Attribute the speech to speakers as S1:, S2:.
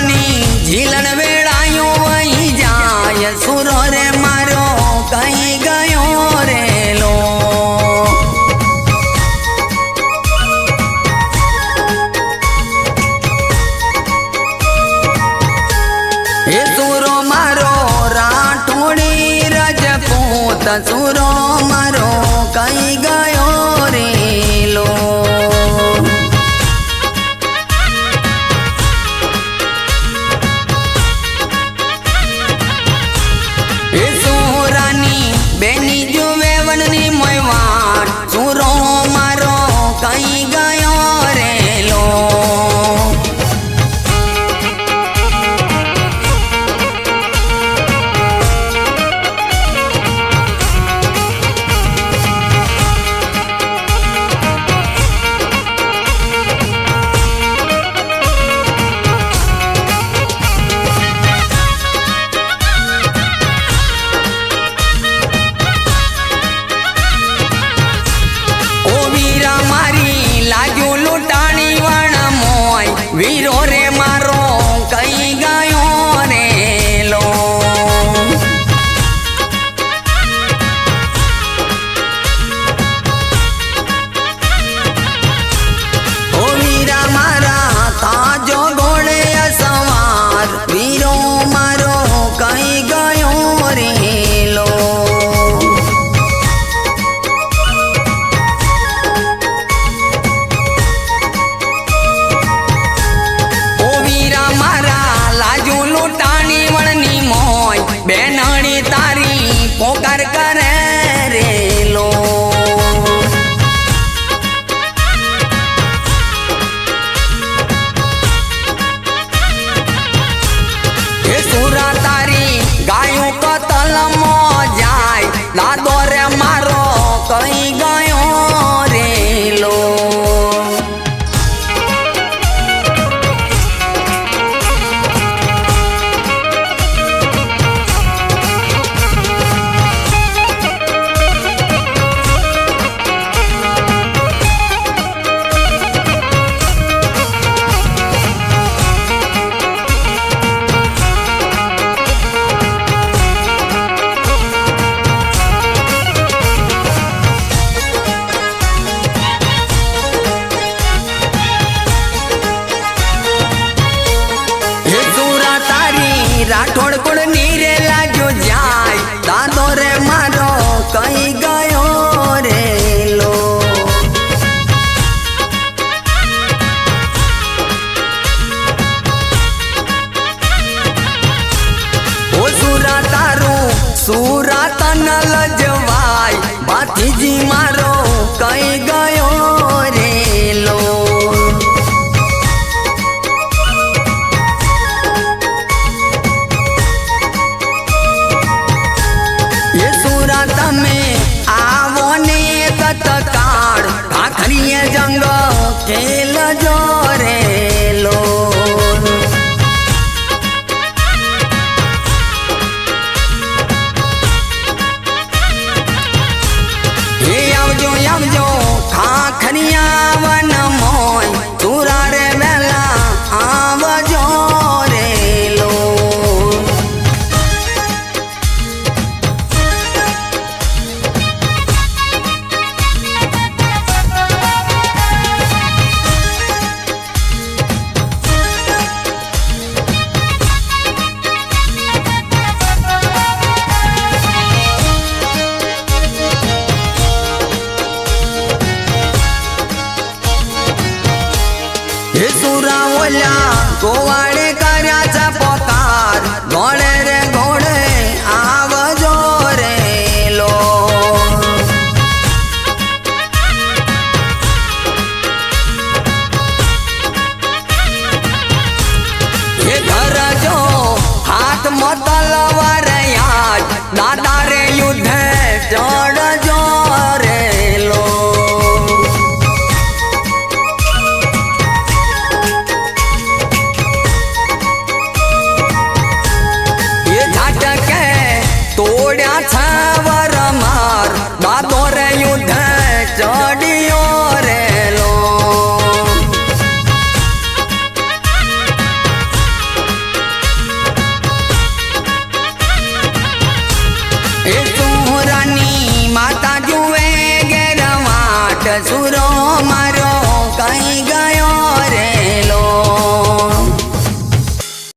S1: सुरानी झीलन वेड़ायो वही जाय सुरो रे मारो कहीं गयो रे लो ये सुरो मारो राठोड़ी रजपूत सुरो मारो कहीं गयो रे लो बेनी जो वेवनी मोयवान सुरो मारो कहीं गयो रे लो वीरो रे मारो कहीं गयो रे लो ओ वीरा मारा ताजो घोड़े सवार वीरो मारो कहीं गयो रे लो बेनानी तारी पोकार करे रे लो ये सुरा तारी गायों को तलमो जाय लादो रे मारो कहीं गयो रे लो राठौड़ कुड़ नीरे लाजो जाय दादो रे मारो कहीं गयो रे लो ओ सूरा तारू सूरा तनल जवाय बाती जी मारो कहीं गयो रे लो में आवो ने तत्काल भाखरिए जंग खेल जो रे लो आवजो खाखरिया वन मोय चूरा रे बेला आवजो रे लो गोवा